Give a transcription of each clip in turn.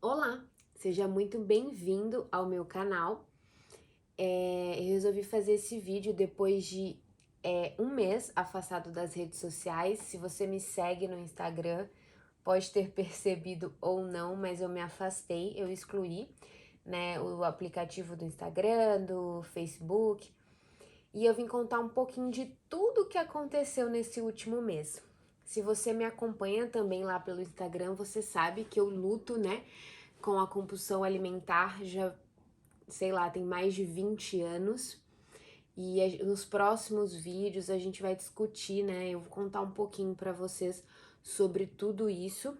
Olá, seja muito bem-vindo ao meu canal. Eu resolvi fazer esse vídeo depois de um mês afastado das redes sociais. Se você me segue no Instagram, pode ter percebido ou não, mas eu me afastei, eu excluí, né, o aplicativo do Instagram, do Facebook, e eu vim contar um pouquinho de tudo o que aconteceu nesse último mês. Se você me acompanha também lá pelo Instagram, você sabe que eu luto, né, com a compulsão alimentar já, sei lá, tem mais de 20 anos. E nos próximos vídeos a gente vai discutir, né? Eu vou contar um pouquinho para vocês sobre tudo isso.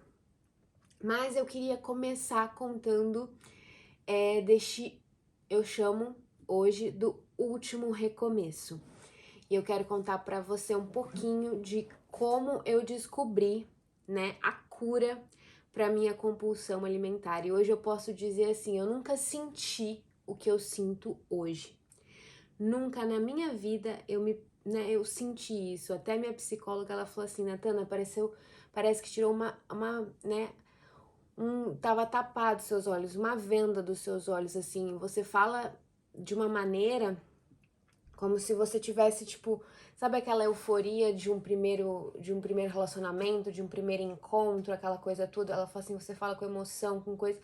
Mas eu queria começar contando eu chamo hoje do último recomeço. E eu quero contar para você um pouquinho de como eu descobri, né, a cura para minha compulsão alimentar. E hoje eu posso dizer assim, eu nunca senti o que eu sinto hoje. Nunca na minha vida eu senti isso. Até minha psicóloga ela falou assim, Natana, parece que tirou tava tapado seus olhos, uma venda dos seus olhos assim. Você fala de uma maneira como se você tivesse, tipo, sabe aquela euforia de um primeiro relacionamento, de um primeiro encontro, aquela coisa toda? Ela fala assim, você fala com emoção, com coisa,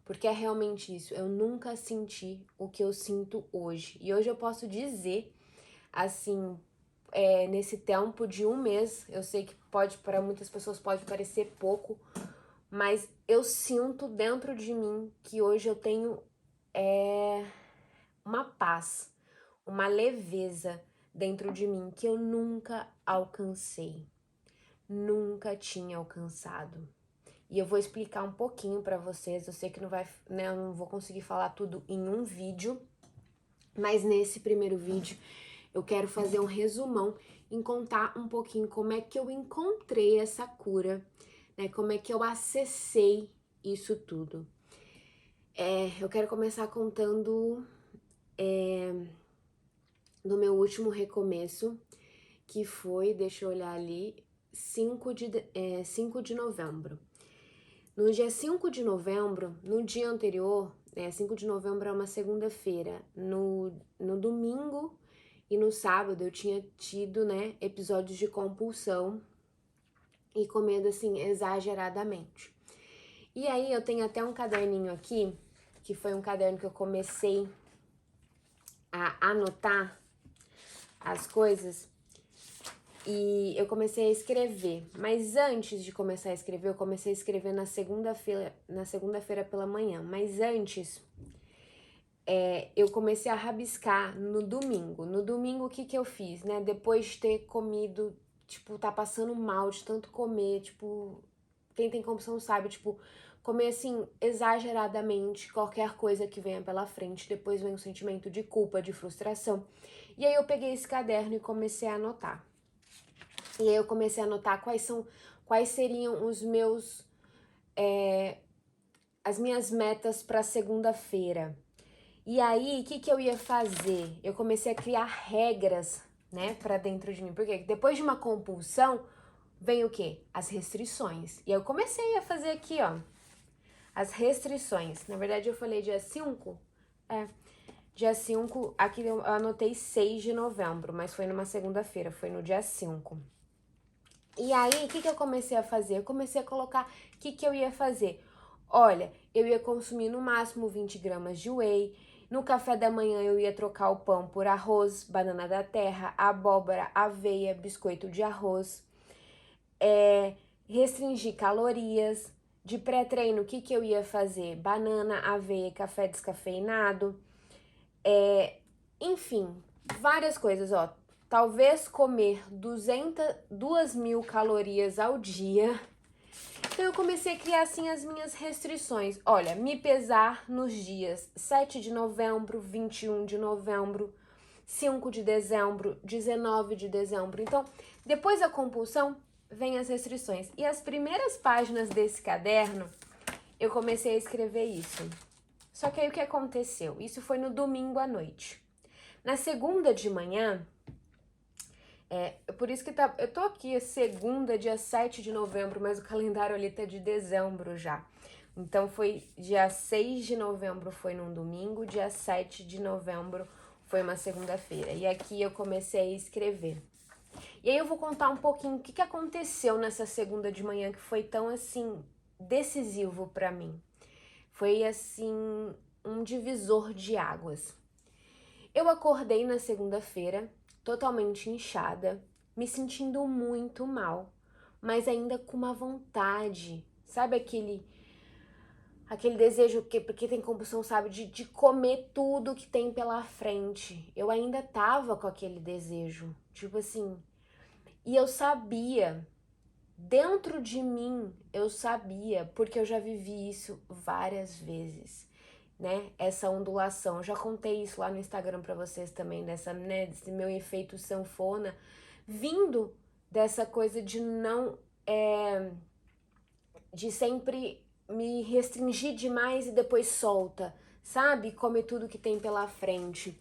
porque é realmente isso. Eu nunca senti o que eu sinto hoje. E hoje eu posso dizer, assim, nesse tempo de um mês, eu sei que para muitas pessoas pode parecer pouco, mas eu sinto dentro de mim que hoje eu tenho uma paz, uma leveza dentro de mim que eu nunca alcancei, nunca tinha alcançado. E eu vou explicar um pouquinho para vocês. Eu sei que não vai, né, eu não vou conseguir falar tudo em um vídeo, mas nesse primeiro vídeo eu quero fazer um resumão e contar um pouquinho como é que eu encontrei essa cura, né? Como é que eu acessei isso tudo. Eu quero começar contando do meu último recomeço, que foi, deixa eu olhar ali, 5 de novembro. No dia 5 de novembro, no dia anterior, 5 de novembro é uma segunda-feira, no domingo e no sábado eu tinha tido, né, episódios de compulsão e comendo assim exageradamente. E aí eu tenho até um caderninho aqui, que foi um caderno que eu comecei a anotar as coisas e eu comecei a escrever. Mas antes de começar a escrever, eu comecei a escrever na segunda-feira pela manhã. Mas antes, eu comecei a rabiscar no domingo. No domingo, o que que eu fiz, né? Depois de ter comido, tipo, tá passando mal de tanto comer, tipo, quem tem compulsão sabe, tipo, comer assim, exageradamente, qualquer coisa que venha pela frente, depois vem um sentimento de culpa, de frustração. E aí eu peguei esse caderno e comecei a anotar. E aí eu comecei a anotar quais seriam as minhas metas para segunda-feira. E aí, o que que eu ia fazer? Eu comecei a criar regras, né, para dentro de mim. Porque depois de uma compulsão, vem o quê? As restrições. E aí eu comecei a fazer aqui, ó, as restrições. Na verdade, eu falei dia 5. Dia 5, aqui eu anotei 6 de novembro, mas foi numa segunda-feira, foi no dia 5. E aí, o que que eu comecei a fazer? Eu comecei a colocar o que que eu ia fazer. Olha, eu ia consumir no máximo 20 gramas de whey. No café da manhã eu ia trocar o pão por arroz, banana da terra, abóbora, aveia, biscoito de arroz. Restringir calorias. De pré-treino, o que que eu ia fazer? Banana, aveia, café descafeinado. Enfim, várias coisas, ó. Talvez comer 2.000 calorias ao dia. Então eu comecei a criar assim as minhas restrições. Olha, me pesar nos dias 7 de novembro, 21 de novembro, 5 de dezembro, 19 de dezembro. Então, depois da compulsão, vem as restrições. E as primeiras páginas desse caderno, eu comecei a escrever isso. Só que aí o que aconteceu? Isso foi no domingo à noite. Na segunda de manhã, por isso que eu tô aqui, segunda, dia 7 de novembro, mas o calendário ali tá de dezembro já. Então foi dia 6 de novembro foi num domingo, dia 7 de novembro foi uma segunda-feira. E aqui eu comecei a escrever. E aí eu vou contar um pouquinho o que aconteceu nessa segunda de manhã que foi tão assim decisivo para mim. Foi assim um divisor de águas. Eu acordei na segunda-feira totalmente inchada, me sentindo muito mal, mas ainda com uma vontade, sabe aquele desejo que porque tem compulsão, sabe, de comer tudo que tem pela frente. Eu ainda tava com aquele desejo, tipo assim, e eu sabia, dentro de mim, eu sabia, porque eu já vivi isso várias vezes, né? Essa ondulação. Eu já contei isso lá no Instagram pra vocês também, desse meu efeito sanfona, vindo dessa coisa de não, de sempre me restringir demais e depois solta, sabe? Come tudo que tem pela frente.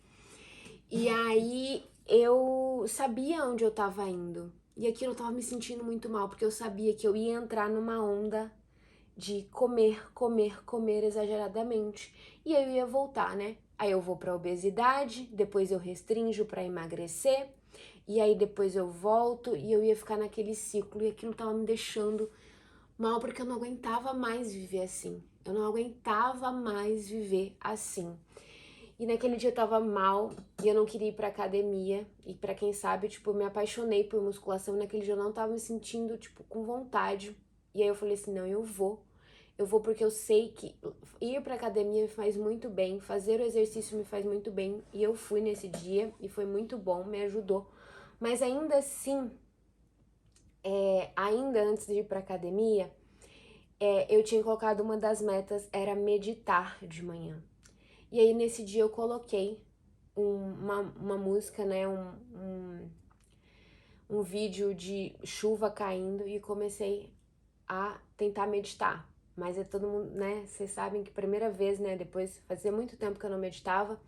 E aí eu sabia onde eu tava indo. E aquilo eu tava me sentindo muito mal, porque eu sabia que eu ia entrar numa onda de comer, comer, comer exageradamente. E aí eu ia voltar, né? Aí eu vou pra obesidade, depois eu restringo pra emagrecer, e aí depois eu volto e eu ia ficar naquele ciclo. E aquilo tava me deixando mal porque eu não aguentava mais viver assim. Eu não aguentava mais viver assim. E naquele dia eu tava mal e eu não queria ir pra academia. E pra quem sabe, tipo, eu me apaixonei por musculação. E naquele dia eu não tava me sentindo, tipo, com vontade. E aí eu falei assim, não, eu vou. Eu vou porque eu sei que ir pra academia me faz muito bem, fazer o exercício me faz muito bem. E eu fui nesse dia e foi muito bom, me ajudou. Mas ainda assim, ainda antes de ir pra academia, eu tinha colocado uma das metas, era meditar de manhã. E aí nesse dia eu coloquei uma música, né, um vídeo de chuva caindo e comecei a tentar meditar. Mas é todo mundo, né, vocês sabem que primeira vez, né, depois, fazia muito tempo que eu não meditava,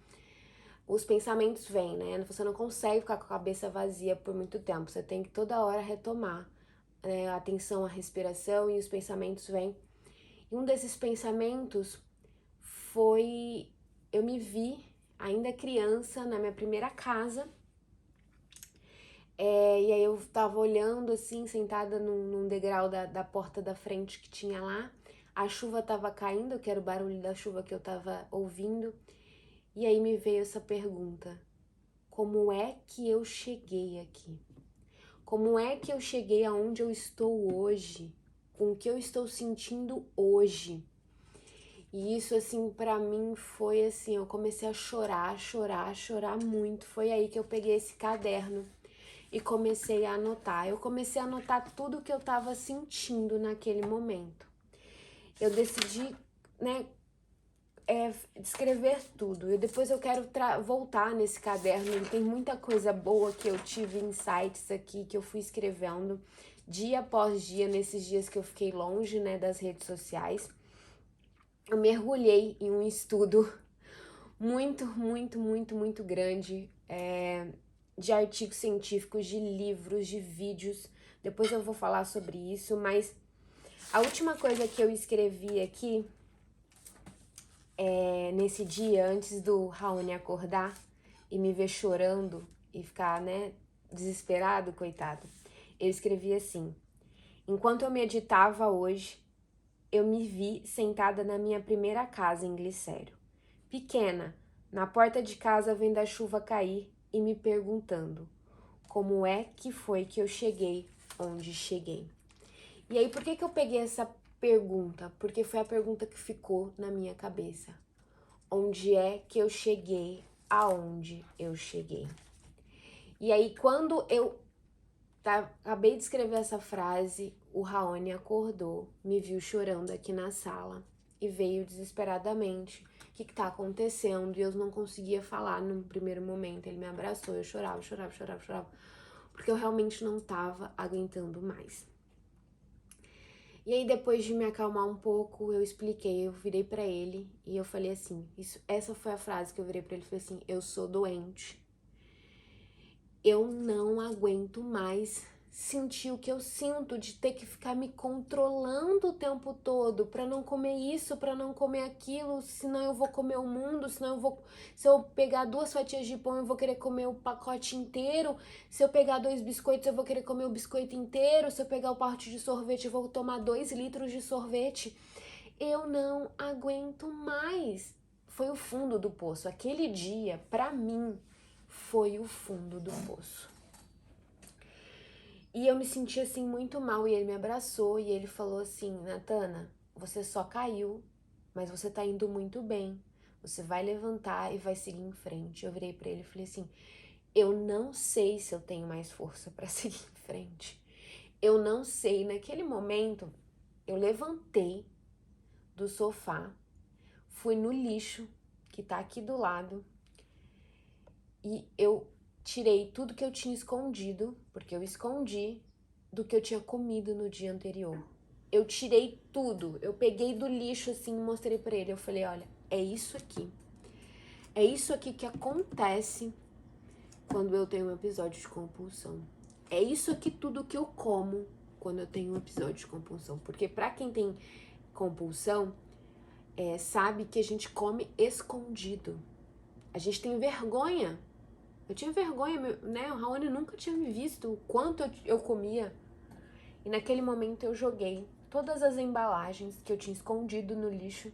os pensamentos vêm, né, você não consegue ficar com a cabeça vazia por muito tempo, você tem que toda hora retomar, né, a atenção à respiração e os pensamentos vêm. E um desses pensamentos foi, eu me vi ainda criança na minha primeira casa, e aí eu tava olhando assim, sentada num degrau da porta da frente que tinha lá, a chuva tava caindo, que era o barulho da chuva que eu tava ouvindo, e aí me veio essa pergunta: como é que eu cheguei aqui? Como é que eu cheguei aonde eu estou hoje? Com o que eu estou sentindo hoje? E isso, assim, pra mim foi assim, eu comecei a chorar, chorar, chorar muito. Foi aí que eu peguei esse caderno e comecei a anotar. Eu comecei a anotar tudo que eu tava sentindo naquele momento. Eu decidi, né, descrever tudo. E depois eu quero voltar nesse caderno. Ele tem muita coisa boa que eu tive, insights aqui que eu fui escrevendo dia após dia, nesses dias que eu fiquei longe, né, das redes sociais. Eu mergulhei em um estudo muito, muito, muito, muito grande, de artigos científicos, de livros, de vídeos. Depois eu vou falar sobre isso, mas a última coisa que eu escrevi aqui, nesse dia, antes do Raoni acordar e me ver chorando e ficar, né, desesperado, coitado, eu escrevi assim: enquanto eu meditava hoje, eu me vi sentada na minha primeira casa em Glicério, pequena, na porta de casa vendo a chuva cair e me perguntando como é que foi que eu cheguei onde cheguei. E aí, por que eu peguei essa pergunta? Porque foi a pergunta que ficou na minha cabeça. Onde é que eu cheguei aonde eu cheguei? E aí, quando eu acabei de escrever essa frase, o Raoni acordou, me viu chorando aqui na sala e veio desesperadamente. O que tá acontecendo? E eu não conseguia falar no primeiro momento. Ele me abraçou, eu chorava, chorava, chorava, chorava, porque eu realmente não tava aguentando mais. E aí, depois de me acalmar um pouco, eu expliquei, eu virei pra ele e eu falei assim, essa foi a frase que eu virei pra ele, falei assim: eu sou doente. Eu não aguento mais sentir o que eu sinto de ter que ficar me controlando o tempo todo pra não comer isso, pra não comer aquilo, senão eu vou comer o mundo, se eu pegar 2 fatias de pão eu vou querer comer o pacote inteiro, se eu pegar 2 biscoitos eu vou querer comer o biscoito inteiro, se eu pegar o pacote de sorvete eu vou tomar 2 litros de sorvete. Eu não aguento mais. Foi o fundo do poço. Aquele dia, pra mim, foi o fundo do poço. E eu me senti assim muito mal e ele me abraçou e ele falou assim: Natana, você só caiu, mas você tá indo muito bem. Você vai levantar e vai seguir em frente. Eu virei pra ele e falei assim: eu não sei se eu tenho mais força pra seguir em frente. Eu não sei. Naquele momento, eu levantei do sofá, fui no lixo que tá aqui do lado e eu tirei tudo que eu tinha escondido, porque eu escondi do que eu tinha comido no dia anterior. Eu tirei tudo, eu peguei do lixo assim e mostrei pra ele. Eu falei, olha, é isso aqui. É isso aqui que acontece quando eu tenho um episódio de compulsão. É isso aqui tudo que eu como quando eu tenho um episódio de compulsão. Porque pra quem tem compulsão, sabe que a gente come escondido. A gente tem vergonha. Eu tinha vergonha, né? O Raoni nunca tinha me visto o quanto eu comia. E naquele momento eu joguei todas as embalagens que eu tinha escondido no lixo,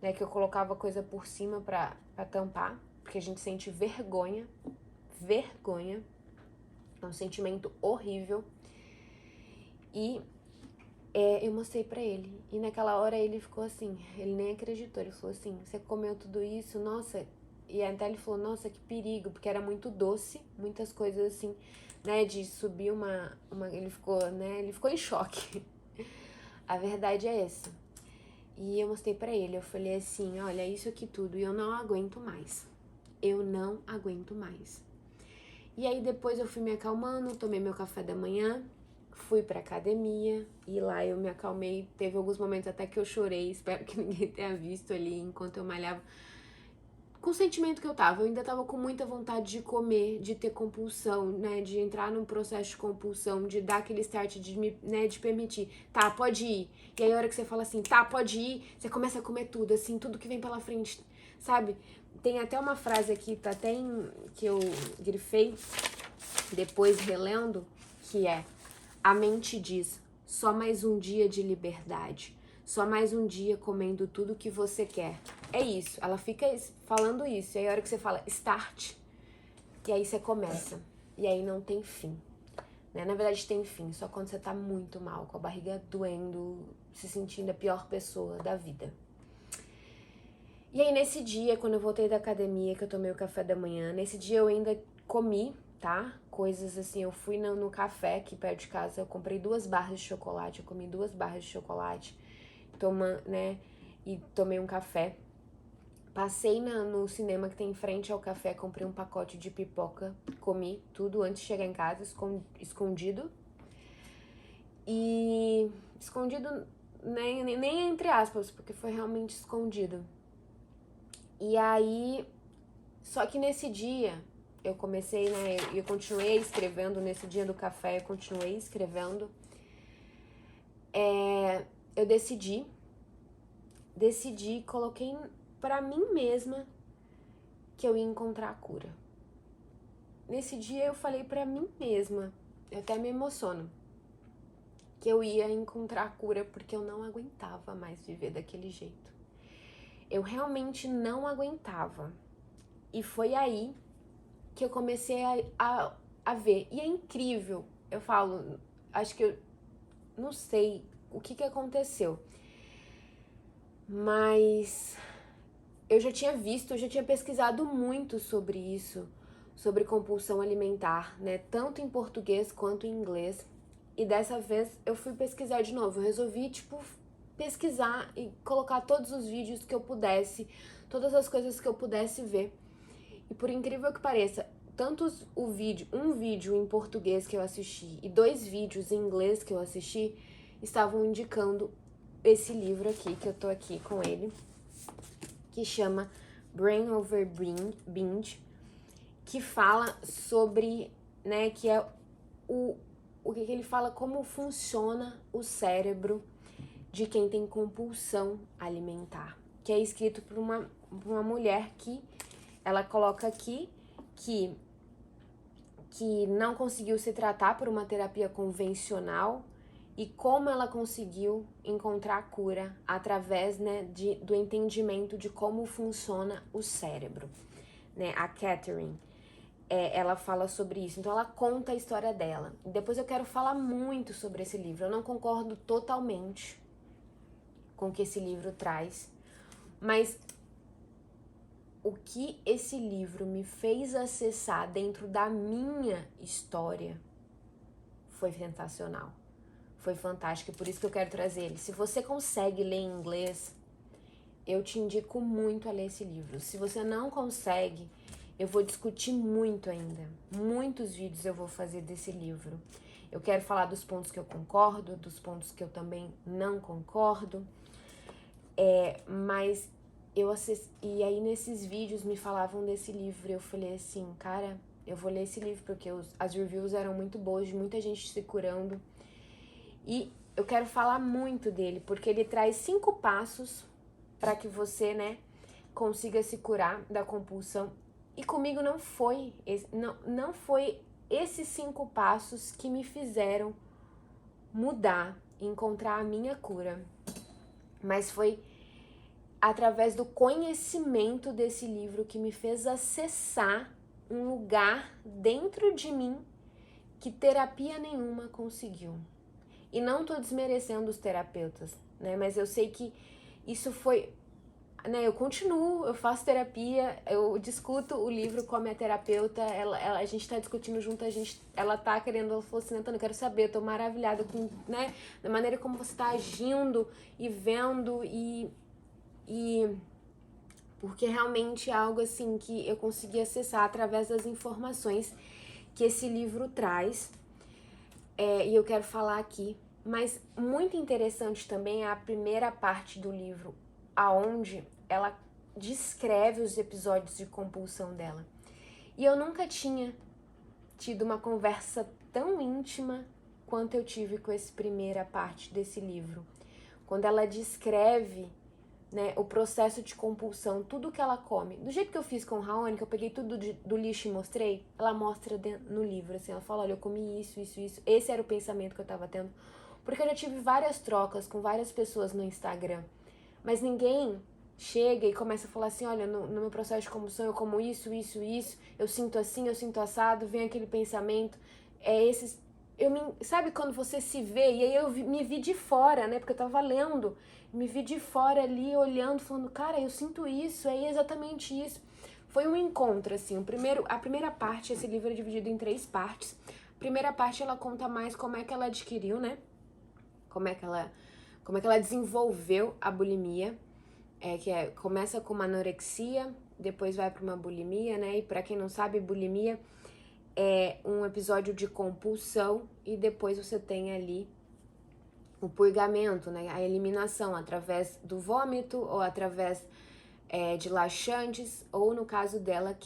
né? Que eu colocava coisa por cima pra tampar, porque a gente sente vergonha. Vergonha. É um sentimento horrível. E eu mostrei pra ele. E naquela hora ele ficou assim, ele nem acreditou. Ele falou assim, você comeu tudo isso? Nossa. E até ele falou, nossa, que perigo, porque era muito doce, muitas coisas assim, né, de subir ele ficou em choque. A verdade é essa. E eu mostrei pra ele, eu falei assim, olha, isso aqui tudo, e eu não aguento mais. Eu não aguento mais. E aí depois eu fui me acalmando, tomei meu café da manhã, fui pra academia, e lá eu me acalmei. Teve alguns momentos até que eu chorei, espero que ninguém tenha visto ali enquanto eu malhava. Com o sentimento que eu ainda tava com muita vontade de comer, de ter compulsão, né, de entrar num processo de compulsão, de dar aquele start, de permitir, tá, pode ir. E aí a hora que você fala assim, tá, pode ir, você começa a comer tudo, assim, tudo que vem pela frente, sabe? Tem até uma frase aqui, tá até que eu grifei, depois relendo, que é: a mente diz, só mais um dia de liberdade, só mais um dia comendo tudo que você quer. É isso, ela fica falando isso, e aí a hora que você fala start, e aí você começa, e aí não tem fim, né? Na verdade tem fim, só quando você tá muito mal, com a barriga doendo, se sentindo a pior pessoa da vida. E aí nesse dia, quando eu voltei da academia, que eu tomei o café da manhã, nesse dia eu ainda comi, tá? Coisas assim, eu fui no café aqui perto de casa, eu comprei 2 barras de chocolate, eu comi 2 barras de chocolate, né? E tomei um café. Passei no cinema que tem em frente ao café, comprei um pacote de pipoca, comi tudo antes de chegar em casa, escondido. E escondido, nem entre aspas, porque foi realmente escondido. E aí, só que nesse dia, eu comecei, né, eu continuei escrevendo, nesse dia do café, eu continuei escrevendo. Eu decidi, coloquei pra mim mesma que eu ia encontrar a cura. Nesse dia eu falei pra mim mesma, eu até me emociono, que eu ia encontrar a cura porque eu não aguentava mais viver daquele jeito. Eu realmente não aguentava. E foi aí que eu comecei a ver. E é incrível, eu falo, acho que eu não sei o que aconteceu, mas eu já tinha visto, eu já tinha pesquisado muito sobre isso, sobre compulsão alimentar, né? Tanto em português quanto em inglês. E dessa vez eu fui pesquisar de novo. Eu resolvi, pesquisar e colocar todos os vídeos que eu pudesse, todas as coisas que eu pudesse ver. E por incrível que pareça, tanto um vídeo em português que eu assisti e 2 vídeos em inglês que eu assisti estavam indicando esse livro aqui, que eu tô aqui com ele, que chama Brain Over Binge, que fala sobre, né, que é o que ele fala, como funciona o cérebro de quem tem compulsão alimentar, que é escrito por uma mulher que ela coloca aqui que não conseguiu se tratar por uma terapia convencional e como ela conseguiu encontrar a cura através, né, do entendimento de como funciona o cérebro, né? A Catherine, ela fala sobre isso, então ela conta a história dela. Depois eu quero falar muito sobre esse livro. Eu não concordo totalmente com o que esse livro traz, mas o que esse livro me fez acessar dentro da minha história foi sensacional. Foi fantástico e por isso que eu quero trazer ele. Se você consegue ler em inglês, eu te indico muito a ler esse livro. Se você não consegue, eu vou discutir muito ainda. Muitos vídeos eu vou fazer desse livro. Eu quero falar dos pontos que eu concordo, dos pontos que eu também não concordo. Mas eu assisti, e aí nesses vídeos me falavam desse livro. Eu falei assim, cara, eu vou ler esse livro porque as reviews eram muito boas, de muita gente se curando. E eu quero falar muito dele, porque ele traz 5 passos para que você, né, consiga se curar da compulsão. E comigo não foi esses 5 passos que me fizeram mudar, encontrar a minha cura. Mas foi através do conhecimento desse livro que me fez acessar um lugar dentro de mim que terapia nenhuma conseguiu. E não tô desmerecendo os terapeutas, né? Mas eu sei que isso foi, né? Eu continuo, eu faço terapia, eu discuto o livro com a minha terapeuta, a gente tá discutindo junto, ela tá querendo, ela falou assim, Natana, eu quero saber, eu tô maravilhada com, né? Da maneira como você tá agindo e vendo e porque realmente é algo assim que eu consegui acessar através das informações que esse livro traz. E eu quero falar aqui. Mas muito interessante também é a primeira parte do livro, aonde ela descreve os episódios de compulsão dela. E eu nunca tinha tido uma conversa tão íntima quanto eu tive com essa primeira parte desse livro. Quando ela descreve, né, o processo de compulsão, tudo que ela come. Do jeito que eu fiz com o Raoni, que eu peguei tudo do lixo e mostrei, ela mostra no livro, assim, ela fala, olha, eu comi isso. Esse era o pensamento que eu tava tendo. Porque eu já tive várias trocas com várias pessoas no Instagram, mas ninguém chega e começa a falar assim, olha, no meu processo de compulsão eu como isso, eu sinto assim, eu sinto assado, vem aquele pensamento, sabe quando você se vê, e aí eu me vi de fora, né, porque eu tava lendo, me vi de fora ali, olhando, falando, cara, eu sinto isso, é exatamente isso. Foi um encontro, assim, a primeira parte, esse livro é dividido em 3 partes. A primeira parte, ela conta mais como é que ela adquiriu, né, como é que ela desenvolveu a bulimia, começa com uma anorexia, depois vai para uma bulimia, né, e para quem não sabe, bulimia é um episódio de compulsão e depois você tem ali o purgamento, né? A eliminação através do vômito ou através de laxantes, ou no caso dela,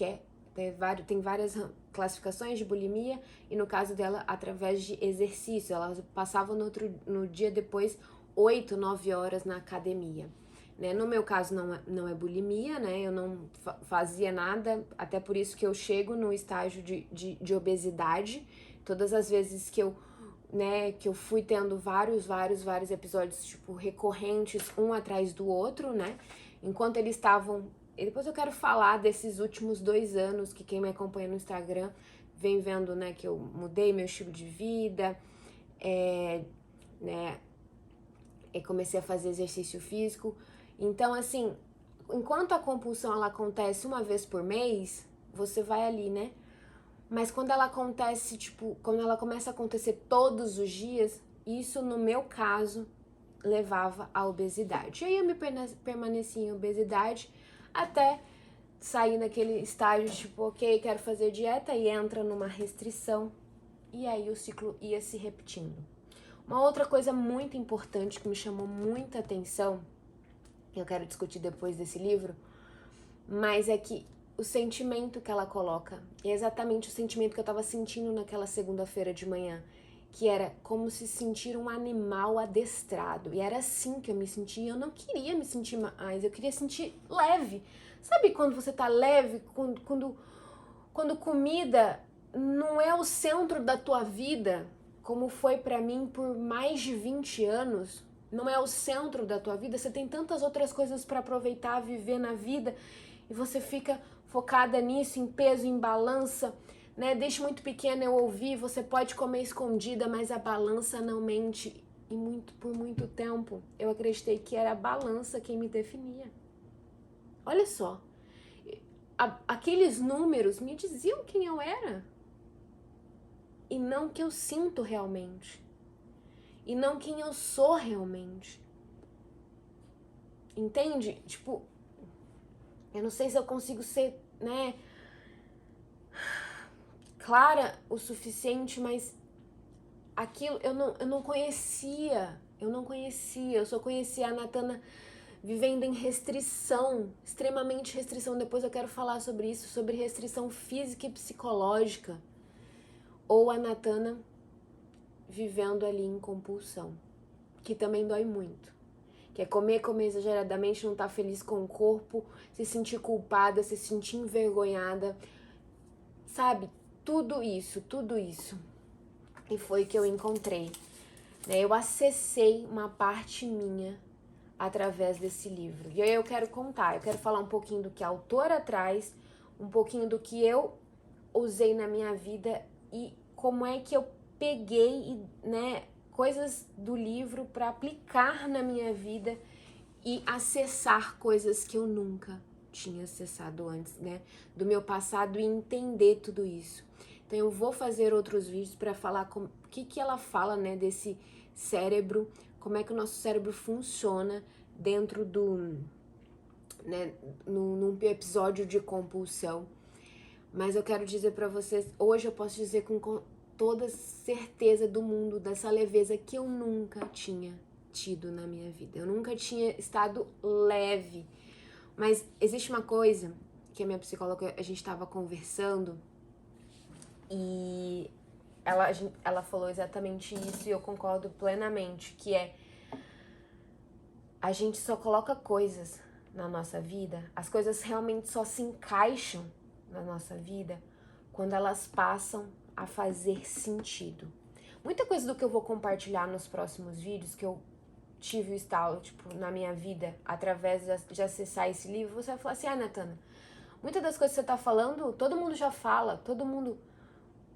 tem várias classificações de bulimia, e no caso dela, através de exercício. Ela passava no dia depois 8, 9 horas na academia. Né? No meu caso não é bulimia, né? Eu não fazia nada, até por isso que eu chego no estágio de obesidade. Todas as vezes que eu fui tendo vários episódios, tipo, recorrentes, um atrás do outro, né? Enquanto eles estavam... E depois eu quero falar desses últimos 2 anos, que quem me acompanha no Instagram vem vendo, né, que eu mudei meu estilo de vida, né, e comecei a fazer exercício físico. Então, assim, enquanto a compulsão ela acontece uma vez por mês, você vai ali, né? Mas quando ela acontece, tipo, quando ela começa a acontecer todos os dias, isso no meu caso levava à obesidade. E aí eu me permaneci em obesidade até sair naquele estágio, tipo, ok, quero fazer dieta, e entra numa restrição, e aí o ciclo ia se repetindo. Uma outra coisa muito importante que me chamou muita atenção, eu quero discutir depois desse livro, mas é que o sentimento que ela coloca é exatamente o sentimento que eu tava sentindo naquela segunda-feira de manhã, que era como se sentir um animal adestrado. E era assim que eu me sentia. Eu não queria me sentir mais, eu queria sentir leve. Sabe quando você tá leve? Quando comida não é o centro da tua vida, como foi pra mim por mais de 20 anos, não é o centro da tua vida, você tem tantas outras coisas pra aproveitar, viver na vida, e você fica focada nisso, em peso, em balança, né? Desde muito pequena eu ouvi, você pode comer escondida, mas a balança não mente. E por muito tempo eu acreditei que era a balança quem me definia. Olha só, aqueles números me diziam quem eu era. E não o que eu sinto realmente. E não quem eu sou realmente. Entende? Tipo, eu não sei se eu consigo ser, né, clara o suficiente, mas aquilo eu não conhecia. Eu só conhecia a Natana vivendo em restrição, extremamente restrição. Depois eu quero falar sobre isso, sobre restrição física e psicológica. Ou a Natana vivendo ali em compulsão, que também dói muito. Que é comer exageradamente, não estar feliz com o corpo, se sentir culpada, se sentir envergonhada, sabe? Tudo isso, tudo isso. E foi que eu encontrei, né? Eu acessei uma parte minha através desse livro. E aí eu quero contar, eu quero falar um pouquinho do que a autora traz, um pouquinho do que eu usei na minha vida e como é que eu peguei, né, coisas do livro para aplicar na minha vida e acessar coisas que eu nunca tinha acessado antes, né, do meu passado, e entender tudo isso. Então eu vou fazer outros vídeos para falar o que ela fala, né, desse cérebro, como é que o nosso cérebro funciona dentro do, né, num episódio de compulsão. Mas eu quero dizer para vocês, hoje eu posso dizer com toda certeza do mundo, dessa leveza que eu nunca tinha tido na minha vida. Eu nunca tinha estado leve. Mas existe uma coisa que a minha psicóloga, a gente estava conversando e ela falou exatamente isso e eu concordo plenamente, que é a gente só coloca coisas na nossa vida, as coisas realmente só se encaixam na nossa vida quando elas passam a fazer sentido. Muita coisa do que eu vou compartilhar nos próximos vídeos, que eu tive o estalo, tipo, na minha vida, através de acessar esse livro, você vai falar assim, Natana, muitas das coisas que você tá falando, todo mundo já fala, todo mundo...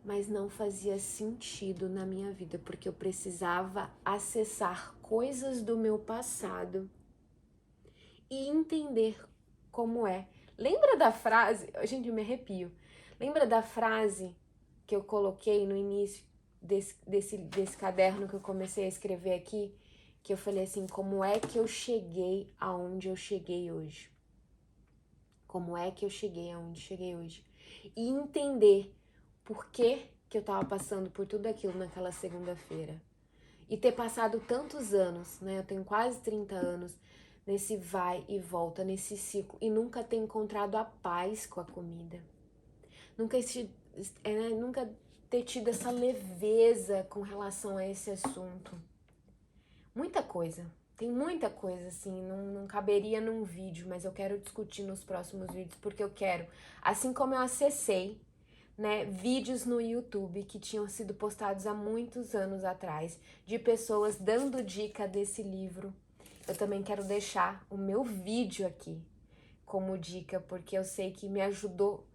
Mas não fazia sentido na minha vida, porque eu precisava acessar coisas do meu passado e entender como é. Lembra da frase, gente, eu me arrepio, lembra da frase que eu coloquei no início desse caderno que eu comecei a escrever aqui, que eu falei assim, como é que eu cheguei aonde eu cheguei hoje? Como é que eu cheguei aonde cheguei hoje? E entender por que eu tava passando por tudo aquilo naquela segunda-feira. E ter passado tantos anos, né? Eu tenho quase 30 anos nesse vai e volta, nesse ciclo, e nunca ter encontrado a paz com a comida. Nunca ter tido essa leveza com relação a esse assunto. Muita coisa. Tem muita coisa, assim, não caberia num vídeo, mas eu quero discutir nos próximos vídeos, porque eu quero, assim como eu acessei, né, vídeos no YouTube que tinham sido postados há muitos anos atrás, de pessoas dando dica desse livro, eu também quero deixar o meu vídeo aqui como dica, porque eu sei que me ajudou,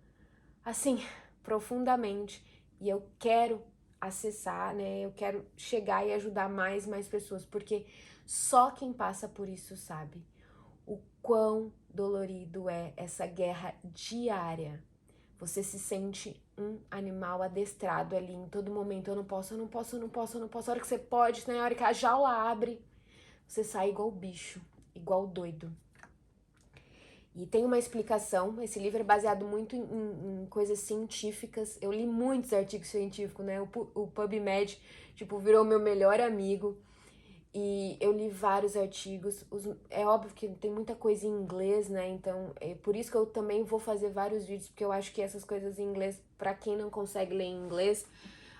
assim, profundamente, e eu quero acessar, né, eu quero chegar e ajudar mais pessoas, porque só quem passa por isso sabe o quão dolorido é essa guerra diária. Você se sente um animal adestrado ali em todo momento. Eu não posso, eu não posso, eu não posso, eu não posso. A hora que você pode, né? A hora que a jaula abre, você sai igual bicho, igual doido. E tem uma explicação, esse livro é baseado muito em coisas científicas. Eu li muitos artigos científicos, né? O PubMed, tipo, virou meu melhor amigo. E eu li vários artigos, é óbvio que tem muita coisa em inglês, né, então é por isso que eu também vou fazer vários vídeos, porque eu acho que essas coisas em inglês, pra quem não consegue ler em inglês,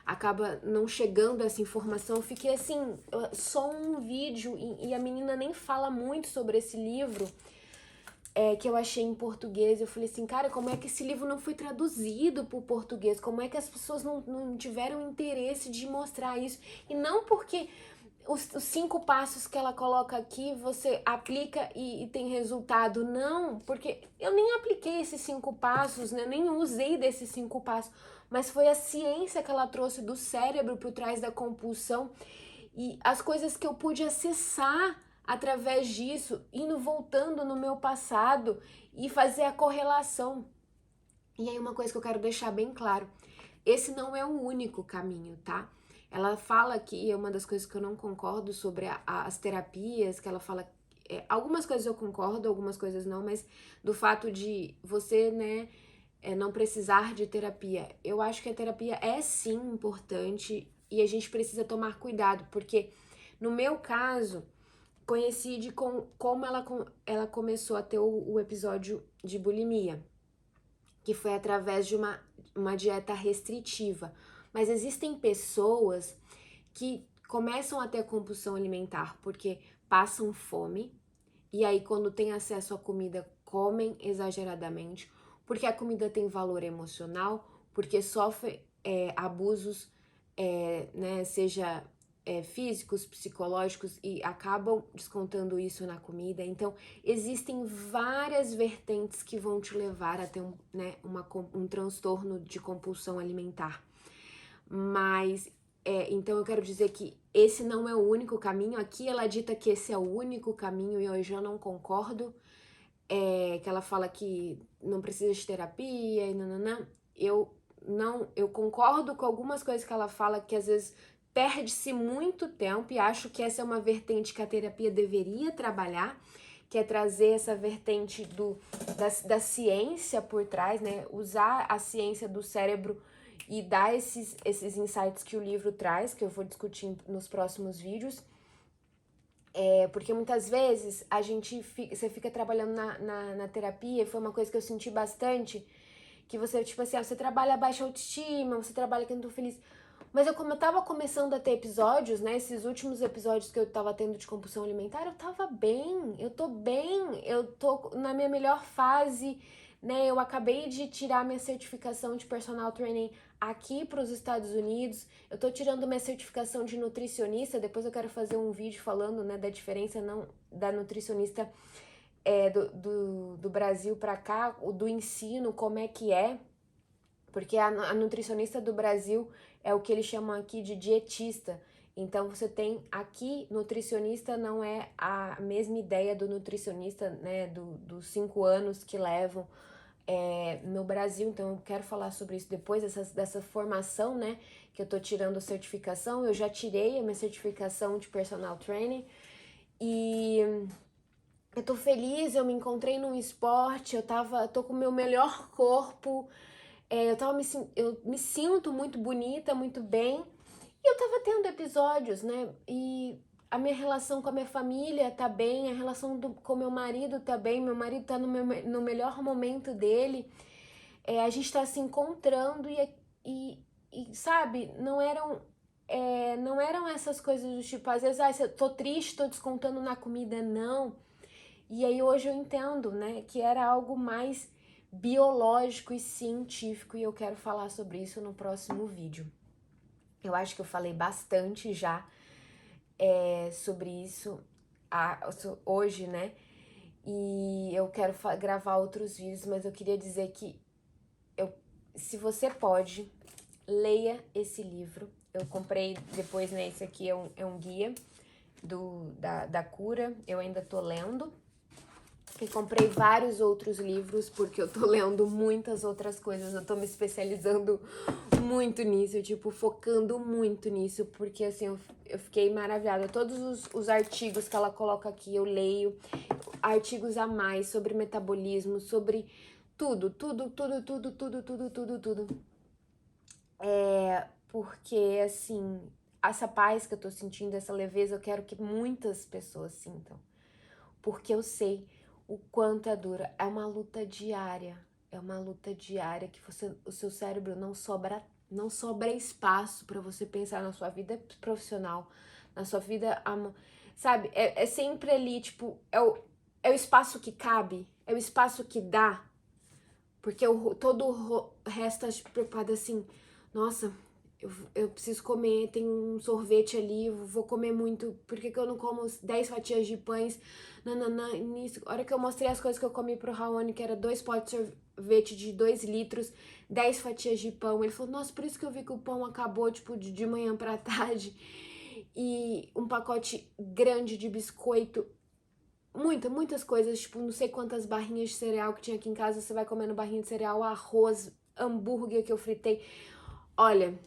acaba não chegando essa informação. Eu fiquei assim, só um vídeo, e a menina nem fala muito sobre esse livro, que eu achei em português. Eu falei assim, cara, como é que esse livro não foi traduzido para o português? Como é que as pessoas não tiveram interesse de mostrar isso? E não porque os 5 passos que ela coloca aqui você aplica e tem resultado. Não, porque eu nem apliquei esses 5 passos, né? Eu nem usei desses 5 passos, mas foi a ciência que ela trouxe do cérebro por trás da compulsão e as coisas que eu pude acessar através disso, indo voltando no meu passado e fazer a correlação. E aí uma coisa que eu quero deixar bem claro, esse não é o único caminho, tá? Ela fala que é uma das coisas que eu não concordo sobre as terapias, que ela fala, algumas coisas eu concordo, algumas coisas não, mas do fato de você, né, não precisar de terapia. Eu acho que a terapia é sim importante e a gente precisa tomar cuidado, porque no meu caso, coincide com como ela começou a ter o episódio de bulimia, que foi através de uma dieta restritiva. Mas existem pessoas que começam a ter compulsão alimentar porque passam fome, e aí quando tem acesso à comida, comem exageradamente, porque a comida tem valor emocional, porque sofre abusos, né, seja físicos, psicológicos, e acabam descontando isso na comida. Então, existem várias vertentes que vão te levar a ter um transtorno de compulsão alimentar. Mas, então eu quero dizer que esse não é o único caminho. Aqui ela dita que esse é o único caminho e eu já não concordo. Que ela fala que não precisa de terapia e nananã. Eu concordo com algumas coisas que ela fala, que às vezes perde-se muito tempo, e acho que essa é uma vertente que a terapia deveria trabalhar, que é trazer essa vertente da ciência por trás, né? Usar a ciência do cérebro e dar esses insights que o livro traz, que eu vou discutir nos próximos vídeos. Porque muitas vezes você fica trabalhando na terapia, e foi uma coisa que eu senti bastante, que você, tipo assim, você trabalha a baixa autoestima, você trabalha que eu não tô feliz. Mas como eu tava começando a ter episódios, né, esses últimos episódios que eu tava tendo de compulsão alimentar, eu tava bem, eu tô na minha melhor fase, né, eu acabei de tirar minha certificação de personal training aqui para os Estados Unidos, eu tô tirando minha certificação de nutricionista, depois eu quero fazer um vídeo falando, né, da diferença não da nutricionista do Brasil para cá, do ensino, como é que é, porque a nutricionista do Brasil é o que eles chamam aqui de dietista. Então você tem aqui, nutricionista não é a mesma ideia do nutricionista, né, dos 5 anos que levam no Brasil. Então eu quero falar sobre isso depois, dessa formação, né, que eu tô tirando a certificação. Eu já tirei a minha certificação de personal training e eu tô feliz, eu me encontrei num esporte, tô com o meu melhor corpo, eu me sinto muito bonita, muito bem, e eu tava tendo episódios, né, e a minha relação com a minha família tá bem, a relação com meu marido tá bem, meu marido tá no melhor momento dele, a gente tá se encontrando e sabe, não eram essas coisas do tipo, às vezes, eu tô triste, tô descontando na comida, não. E aí hoje eu entendo, né, que era algo mais biológico e científico, e eu quero falar sobre isso no próximo vídeo. Eu acho que eu falei bastante já sobre isso hoje, né? E eu quero gravar outros vídeos, mas eu queria dizer que se você pode, leia esse livro. Eu comprei depois, né? Esse aqui é um guia da cura, eu ainda tô lendo. E comprei vários outros livros, porque eu tô lendo muitas outras coisas, eu tô me especializando muito nisso, tipo, focando muito nisso, porque assim, eu fiquei maravilhada. Todos os artigos que ela coloca aqui, eu leio, artigos a mais sobre metabolismo, sobre tudo. Porque assim, essa paz que eu tô sentindo, essa leveza, eu quero que muitas pessoas sintam. Porque eu sei o quanto é dura. É uma luta diária. É uma luta diária que o seu cérebro não sobra Não sobra espaço para você pensar na sua vida profissional, na sua vida, sabe? É sempre ali, tipo, é o espaço que cabe, é o espaço que dá, porque todo o resto tá preocupado assim, nossa, eu preciso comer, tem um sorvete ali, vou comer muito, por que eu não como 10 fatias de pães? Nananã, nisso. A hora que eu mostrei as coisas que eu comi pro Raoni, que era 2 potes de sorvete de 2 litros, 10 fatias de pão, ele falou, nossa, por isso que eu vi que o pão acabou, tipo, de manhã pra tarde. E um pacote grande de biscoito, muitas coisas, tipo, não sei quantas barrinhas de cereal que tinha aqui em casa, você vai comendo barrinha de cereal, arroz, hambúrguer que eu fritei. Olha,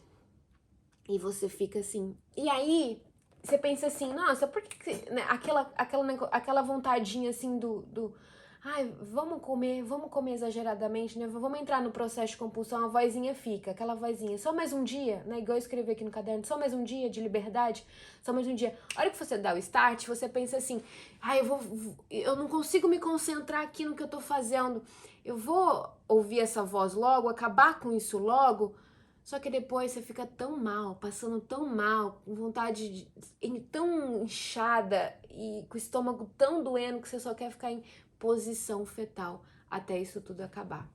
e você fica assim. E aí, você pensa assim, nossa, por que né, aquela vontadinha assim ai, vamos comer exageradamente, né? Vamos entrar no processo de compulsão, a vozinha fica, aquela vozinha, só mais um dia, né? Igual eu escrevi aqui no caderno, só mais um dia de liberdade, só mais um dia. A hora que você dá o start, você pensa assim, ai, eu não consigo me concentrar aqui no que eu tô fazendo. Eu vou ouvir essa voz logo, acabar com isso logo. Só que depois você fica tão mal, passando tão mal, com vontade tão inchada e com o estômago tão doendo que você só quer ficar em posição fetal até isso tudo acabar.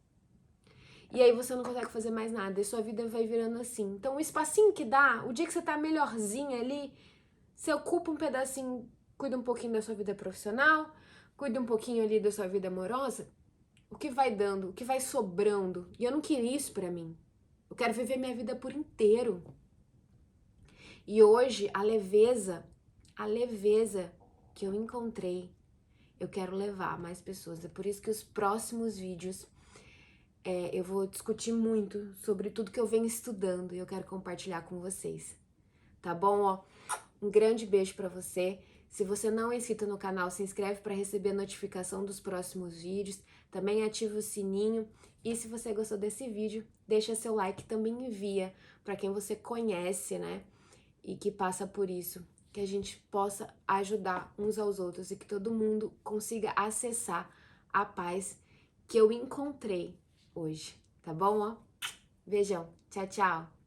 E aí você não consegue fazer mais nada e sua vida vai virando assim. Então o espacinho que dá, o dia que você tá melhorzinha ali, você ocupa um pedacinho, cuida um pouquinho da sua vida profissional, cuida um pouquinho ali da sua vida amorosa, o que vai dando, o que vai sobrando. E eu não queria isso pra mim. Eu quero viver minha vida por inteiro. E hoje, a leveza que eu encontrei, eu quero levar a mais pessoas. É por isso que os próximos vídeos eu vou discutir muito sobre tudo que eu venho estudando e eu quero compartilhar com vocês. Tá bom? Ó, um grande beijo pra você. Se você não é inscrito no canal, se inscreve para receber a notificação dos próximos vídeos. Também ativa o sininho. E se você gostou desse vídeo, deixa seu like, também envia para quem você conhece, né? E que passa por isso. Que a gente possa ajudar uns aos outros e que todo mundo consiga acessar a paz que eu encontrei hoje. Tá bom, ó? Beijão. Tchau, tchau.